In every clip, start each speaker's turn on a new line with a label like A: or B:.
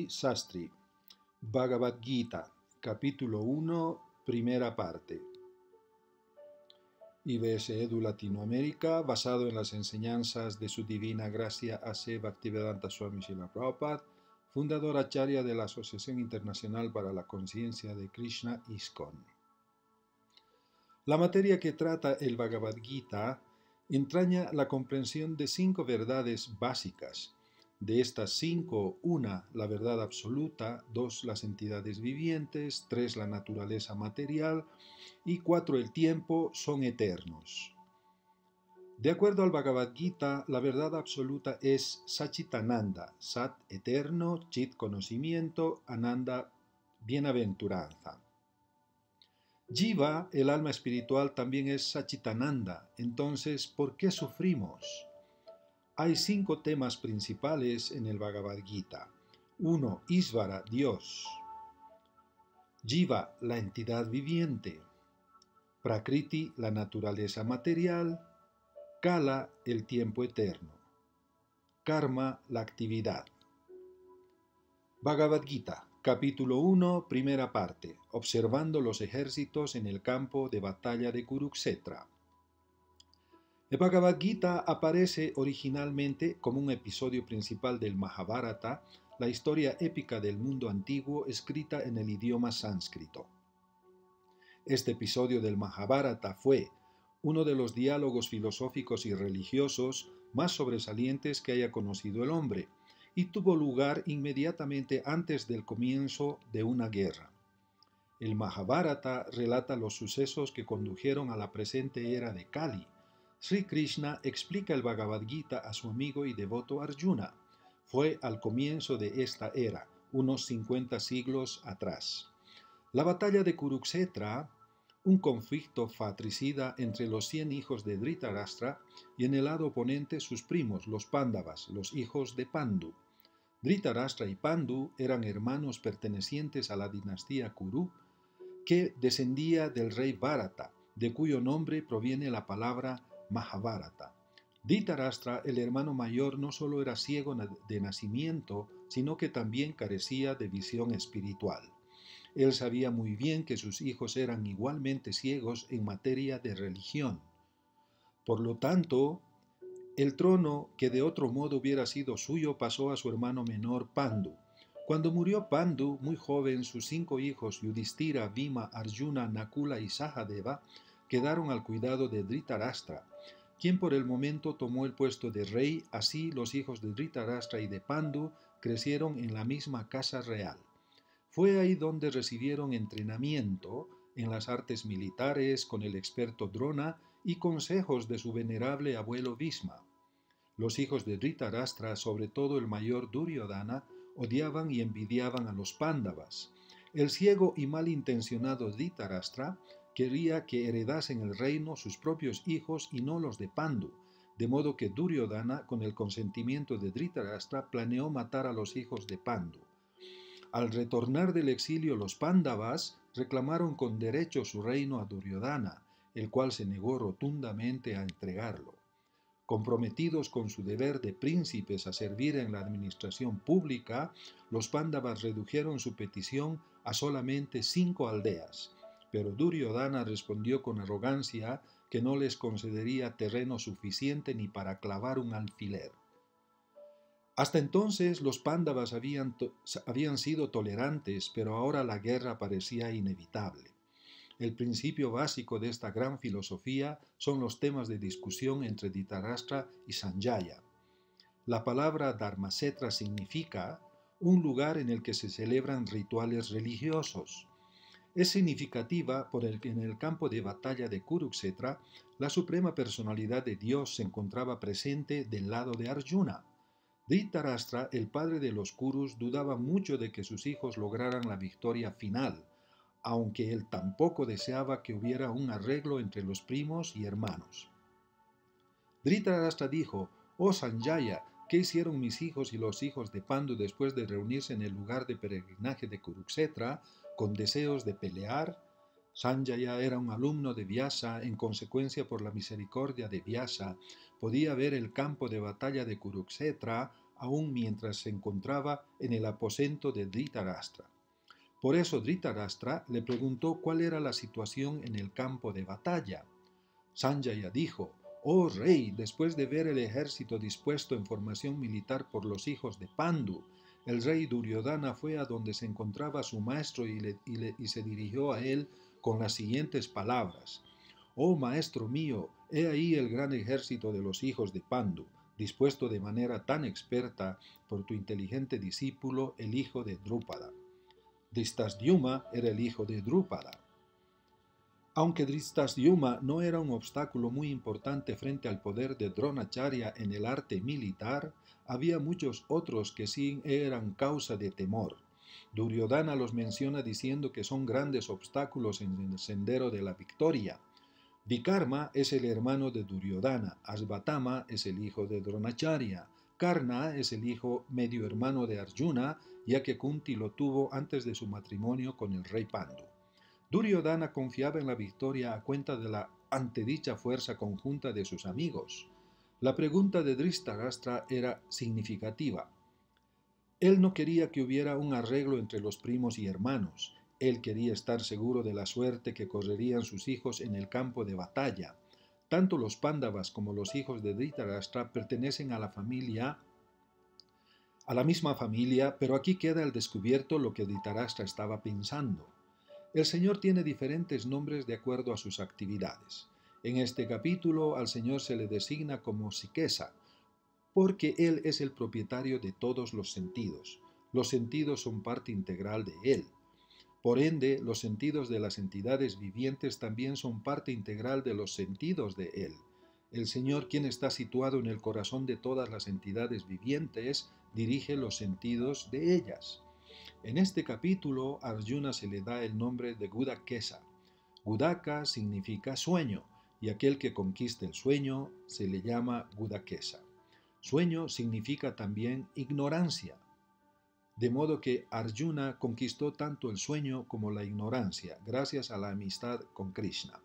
A: Sastry, Bhagavad Gita, capítulo 1, primera parte. IBS Edu Latinoamérica, basado en las enseñanzas de su divina gracia A.C. Bhaktivedanta Swami Srila Prabhupada, fundador acharya de la Asociación Internacional para la Conciencia de Krishna, ISKCON. La materia que trata el Bhagavad Gita entraña la comprensión de 5 verdades básicas. De estas 5, 1, la verdad absoluta, 2, las entidades vivientes, 3, la naturaleza material y 4, el tiempo, son eternos. De acuerdo al Bhagavad Gita, la verdad absoluta es Satchitananda, Sat, eterno, Chit, conocimiento, Ananda, bienaventuranza. Jiva, el alma espiritual, también es Satchitananda. Entonces, ¿por qué sufrimos? Hay 5 temas principales en el Bhagavad Gita. 1. Isvara, Dios. Jiva, la entidad viviente. Prakriti, la naturaleza material. Kala, el tiempo eterno. Karma, la actividad. Bhagavad Gita, capítulo 1, primera parte. Observando los ejércitos en el campo de batalla de Kurukshetra. El Bhagavad Gita aparece originalmente como un episodio principal del Mahabharata, la historia épica del mundo antiguo escrita en el idioma sánscrito. Este episodio del Mahabharata fue uno de los diálogos filosóficos y religiosos más sobresalientes que haya conocido el hombre, y tuvo lugar inmediatamente antes del comienzo de una guerra. El Mahabharata relata los sucesos que condujeron a la presente era de Kali. Sri Krishna explica el Bhagavad Gita a su amigo y devoto Arjuna. Fue al comienzo de esta era, unos 50 siglos atrás. La batalla de Kurukshetra, un conflicto fratricida entre los 100 hijos de Dhritarashtra y en el lado oponente sus primos, los Pándavas, los hijos de Pandu. Dhritarashtra y Pandu eran hermanos pertenecientes a la dinastía Kuru, que descendía del rey Bharata, de cuyo nombre proviene la palabra Mahabharata. Dhritarashtra, el hermano mayor, no solo era ciego de nacimiento, sino que también carecía de visión espiritual. Él sabía muy bien que sus hijos eran igualmente ciegos en materia de religión. Por lo tanto, el trono, que de otro modo hubiera sido suyo, pasó a su hermano menor Pandu. Cuando murió Pandu, muy joven, sus 5 hijos, Yudhishthira, Bhima, Arjuna, Nakula y Sahadeva, quedaron al cuidado de Dhritarashtra, quien por el momento tomó el puesto de rey. Así los hijos de Dhritarashtra y de Pandu crecieron en la misma casa real. Fue ahí donde recibieron entrenamiento en las artes militares con el experto Drona y consejos de su venerable abuelo Bhisma. Los hijos de Dhritarashtra, sobre todo el mayor Duryodhana, odiaban y envidiaban a los Pándavas. El ciego y malintencionado Dhritarashtra quería que heredasen el reino sus propios hijos y no los de Pandu, de modo que Duryodhana, con el consentimiento de Dhritarashtra, planeó matar a los hijos de Pandu. Al retornar del exilio, los Pándavas reclamaron con derecho su reino a Duryodhana, el cual se negó rotundamente a entregarlo. Comprometidos con su deber de príncipes a servir en la administración pública, los Pándavas redujeron su petición a solamente 5 aldeas, pero Duryodhana respondió con arrogancia que no les concedería terreno suficiente ni para clavar un alfiler. Hasta entonces los Pándavas habían sido tolerantes, pero ahora la guerra parecía inevitable. El principio básico de esta gran filosofía son los temas de discusión entre Dhritarashtra y Sanjaya. La palabra Dharmasetra significa un lugar en el que se celebran rituales religiosos. Es significativa porque en el campo de batalla de Kurukshetra, la suprema personalidad de Dios se encontraba presente del lado de Arjuna. Dhritarashtra, el padre de los Kurus, dudaba mucho de que sus hijos lograran la victoria final, aunque él tampoco deseaba que hubiera un arreglo entre los primos y hermanos. Dhritarashtra dijo: «Oh Sanjaya, ¿qué hicieron mis hijos y los hijos de Pandu después de reunirse en el lugar de peregrinaje de Kurukshetra con deseos de pelear?» Sanjaya era un alumno de Vyasa. En consecuencia, por la misericordia de Vyasa, podía ver el campo de batalla de Kurukshetra aun mientras se encontraba en el aposento de Dhritarashtra. Por eso Dhritarashtra le preguntó cuál era la situación en el campo de batalla. Sanjaya dijo: «Oh rey, después de ver el ejército dispuesto en formación militar por los hijos de Pandu, el rey Duryodhana fue a donde se encontraba su maestro y se dirigió a él con las siguientes palabras: Oh maestro mío, he ahí el gran ejército de los hijos de Pandu, dispuesto de manera tan experta por tu inteligente discípulo, el hijo de Drúpada». Dhristadyumna era el hijo de Drúpada. Aunque Dhristadyumna no era un obstáculo muy importante frente al poder de Dronacharya en el arte militar, había muchos otros que sí eran causa de temor. Duryodhana los menciona diciendo que son grandes obstáculos en el sendero de la victoria. Vikarma es el hermano de Duryodhana, Ashvatthama es el hijo de Dronacharya, Karna es el hijo medio hermano de Arjuna, ya que Kunti lo tuvo antes de su matrimonio con el rey Pandu. Duryodhana confiaba en la victoria a cuenta de la antedicha fuerza conjunta de sus amigos. La pregunta de Dhritarashtra era significativa. Él no quería que hubiera un arreglo entre los primos y hermanos. Él quería estar seguro de la suerte que correrían sus hijos en el campo de batalla. Tanto los Pándavas como los hijos de Dhritarashtra pertenecen a la misma familia, pero aquí queda al descubierto lo que Dhritarashtra estaba pensando. El Señor tiene diferentes nombres de acuerdo a sus actividades. En este capítulo al Señor se le designa como Sikesa, porque Él es el propietario de todos los sentidos. Los sentidos son parte integral de Él. Por ende, los sentidos de las entidades vivientes también son parte integral de los sentidos de Él. El Señor, quien está situado en el corazón de todas las entidades vivientes, dirige los sentidos de ellas. En este capítulo, a Arjuna se le da el nombre de Gudakesa. Gudaka significa sueño, y aquel que conquista el sueño se le llama Gudakesa. Sueño significa también ignorancia, de modo que Arjuna conquistó tanto el sueño como la ignorancia, gracias a la amistad con Krishna.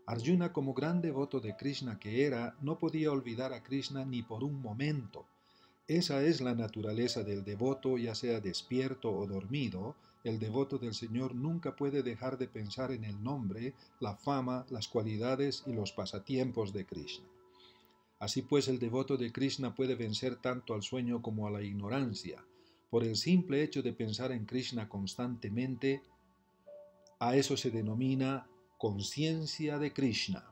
A: Arjuna, como gran devoto de Krishna que era, no podía olvidar a Krishna ni por un momento. Esa es la naturaleza del devoto, ya sea despierto o dormido. El devoto del Señor nunca puede dejar de pensar en el nombre, la fama, las cualidades y los pasatiempos de Krishna. Así pues, el devoto de Krishna puede vencer tanto al sueño como a la ignorancia. Por el simple hecho de pensar en Krishna constantemente, a eso se denomina conciencia de Krishna.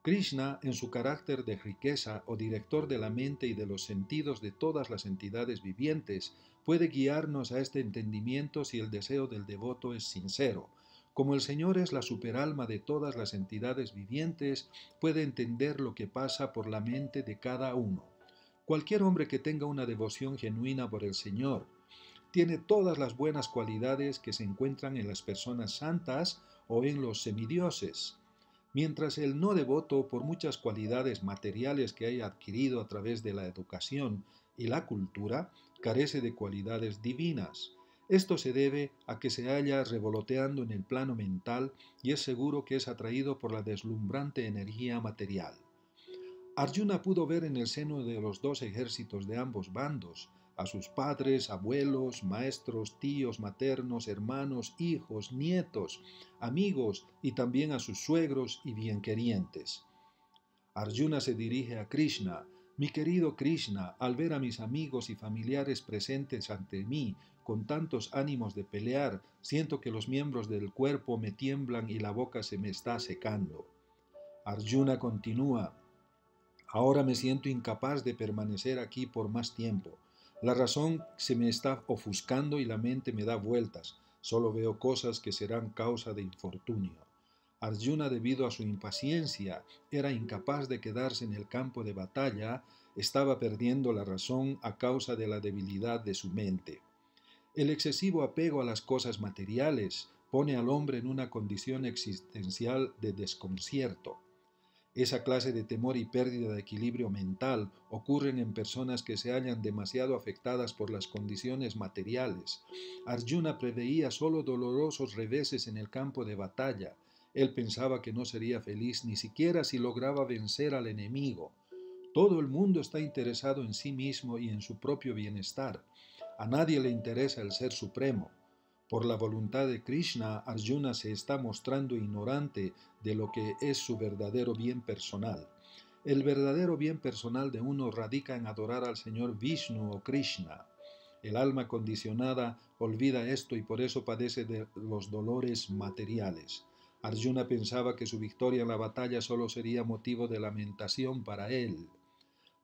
A: Krishna, en su carácter de riqueza o director de la mente y de los sentidos de todas las entidades vivientes, puede guiarnos a este entendimiento si el deseo del devoto es sincero. Como el Señor es la superalma de todas las entidades vivientes, puede entender lo que pasa por la mente de cada uno. Cualquier hombre que tenga una devoción genuina por el Señor tiene todas las buenas cualidades que se encuentran en las personas santas o en los semidioses, mientras el no devoto, por muchas cualidades materiales que haya adquirido a través de la educación y la cultura, carece de cualidades divinas. Esto se debe a que se halla revoloteando en el plano mental y es seguro que es atraído por la deslumbrante energía material. Arjuna pudo ver en el seno de los dos ejércitos de ambos bandos a sus padres, abuelos, maestros, tíos, maternos, hermanos, hijos, nietos, amigos y también a sus suegros y bienquerientes. Arjuna se dirige a Krishna: mi querido Krishna, al ver a mis amigos y familiares presentes ante mí con tantos ánimos de pelear, siento que los miembros del cuerpo me tiemblan y la boca se me está secando. Arjuna continúa: ahora me siento incapaz de permanecer aquí por más tiempo. La razón se me está ofuscando y la mente me da vueltas. Solo veo cosas que serán causa de infortunio. Arjuna, debido a su impaciencia, era incapaz de quedarse en el campo de batalla, estaba perdiendo la razón a causa de la debilidad de su mente. El excesivo apego a las cosas materiales pone al hombre en una condición existencial de desconcierto. Esa clase de temor y pérdida de equilibrio mental ocurren en personas que se hallan demasiado afectadas por las condiciones materiales. Arjuna preveía solo dolorosos reveses en el campo de batalla. Él pensaba que no sería feliz ni siquiera si lograba vencer al enemigo. Todo el mundo está interesado en sí mismo y en su propio bienestar. A nadie le interesa el Ser Supremo. Por la voluntad de Krishna, Arjuna se está mostrando ignorante de lo que es su verdadero bien personal. El verdadero bien personal de uno radica en adorar al Señor Vishnu o Krishna. El alma condicionada olvida esto y por eso padece de los dolores materiales. Arjuna pensaba que su victoria en la batalla solo sería motivo de lamentación para él.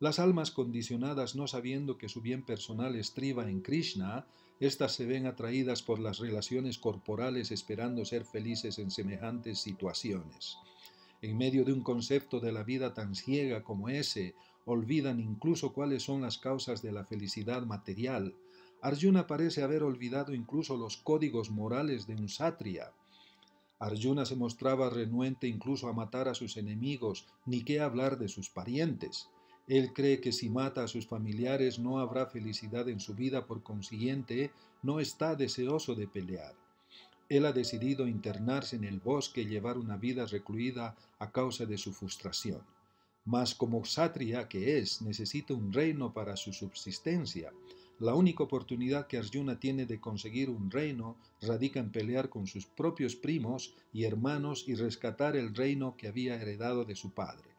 A: Las almas condicionadas, no sabiendo que su bien personal estriba en Krishna, éstas se ven atraídas por las relaciones corporales esperando ser felices en semejantes situaciones. En medio de un concepto de la vida tan ciega como ese, olvidan incluso cuáles son las causas de la felicidad material. Arjuna parece haber olvidado incluso los códigos morales de un satria. Arjuna se mostraba renuente incluso a matar a sus enemigos, ni qué hablar de sus parientes. Él cree que si mata a sus familiares no habrá felicidad en su vida, por consiguiente, no está deseoso de pelear. Él ha decidido internarse en el bosque y llevar una vida recluida a causa de su frustración. Mas como kshatriya que es, necesita un reino para su subsistencia. La única oportunidad que Arjuna tiene de conseguir un reino radica en pelear con sus propios primos y hermanos y rescatar el reino que había heredado de su padre.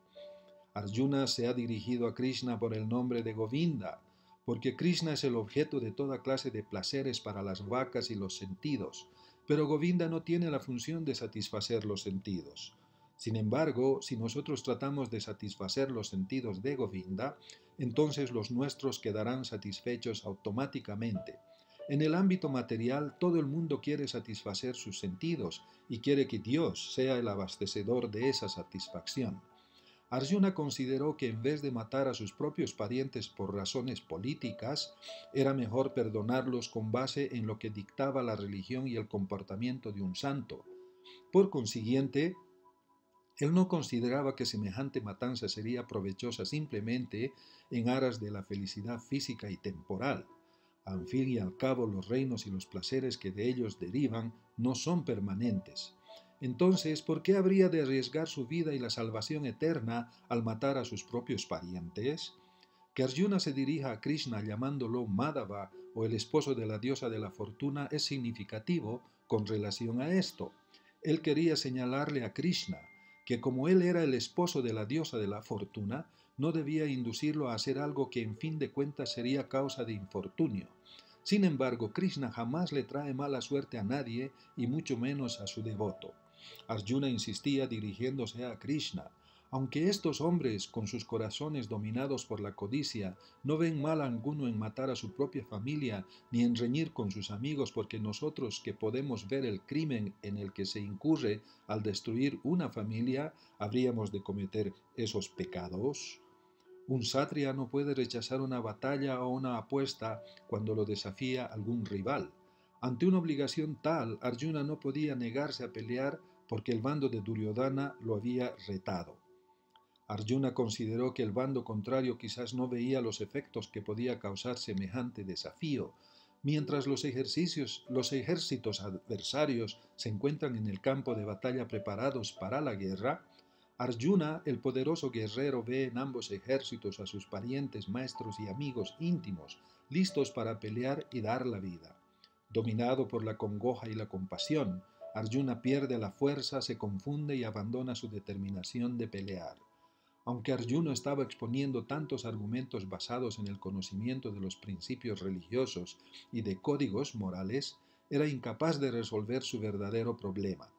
A: Arjuna se ha dirigido a Krishna por el nombre de Govinda, porque Krishna es el objeto de toda clase de placeres para las vacas y los sentidos, pero Govinda no tiene la función de satisfacer los sentidos. Sin embargo, si nosotros tratamos de satisfacer los sentidos de Govinda, entonces los nuestros quedarán satisfechos automáticamente. En el ámbito material, todo el mundo quiere satisfacer sus sentidos y quiere que Dios sea el abastecedor de esa satisfacción. Arjuna consideró que en vez de matar a sus propios parientes por razones políticas, era mejor perdonarlos con base en lo que dictaba la religión y el comportamiento de un santo. Por consiguiente, él no consideraba que semejante matanza sería provechosa simplemente en aras de la felicidad física y temporal. Al fin y al cabo, los reinos y los placeres que de ellos derivan no son permanentes. Entonces, ¿por qué habría de arriesgar su vida y la salvación eterna al matar a sus propios parientes? Que Arjuna se dirija a Krishna llamándolo Madhava o el esposo de la diosa de la fortuna es significativo con relación a esto. Él quería señalarle a Krishna que como él era el esposo de la diosa de la fortuna, no debía inducirlo a hacer algo que en fin de cuentas sería causa de infortunio. Sin embargo, Krishna jamás le trae mala suerte a nadie y mucho menos a su devoto. Arjuna insistía dirigiéndose a Krishna. Aunque estos hombres, con sus corazones dominados por la codicia, no ven mal alguno en matar a su propia familia, ni en reñir con sus amigos, porque nosotros que podemos ver el crimen en el que se incurre al destruir una familia, habríamos de cometer esos pecados. Un satria no puede rechazar una batalla o una apuesta cuando lo desafía algún rival. Ante una obligación tal, Arjuna no podía negarse a pelear porque el bando de Duryodhana lo había retado. Arjuna consideró que el bando contrario quizás no veía los efectos que podía causar semejante desafío. Mientras los ejércitos adversarios se encuentran en el campo de batalla preparados para la guerra, Arjuna, el poderoso guerrero, ve en ambos ejércitos a sus parientes, maestros y amigos íntimos, listos para pelear y dar la vida. Dominado por la congoja y la compasión, Arjuna pierde la fuerza, se confunde y abandona su determinación de pelear. Aunque Arjuna estaba exponiendo tantos argumentos basados en el conocimiento de los principios religiosos y de códigos morales, era incapaz de resolver su verdadero problema.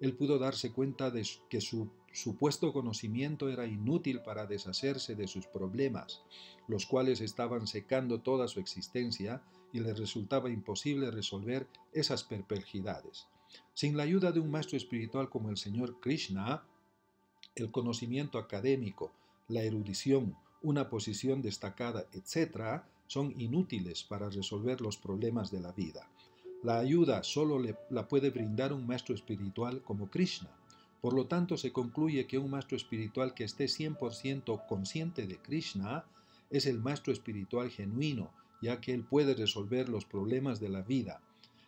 A: Él pudo darse cuenta de que su supuesto conocimiento era inútil para deshacerse de sus problemas, los cuales estaban secando toda su existencia y le resultaba imposible resolver esas perplejidades. Sin la ayuda de un maestro espiritual como el Señor Krishna, el conocimiento académico, la erudición, una posición destacada, etc., son inútiles para resolver los problemas de la vida. La ayuda solo la puede brindar un maestro espiritual como Krishna. Por lo tanto, se concluye que un maestro espiritual que esté 100% consciente de Krishna es el maestro espiritual genuino, ya que él puede resolver los problemas de la vida.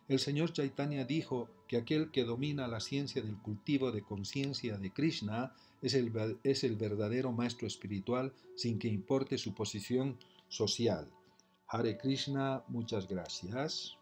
A: El señor Chaitanya dijo que aquel que domina la ciencia del cultivo de conciencia de Krishna es el verdadero maestro espiritual sin que importe su posición social. Hare Krishna, muchas gracias.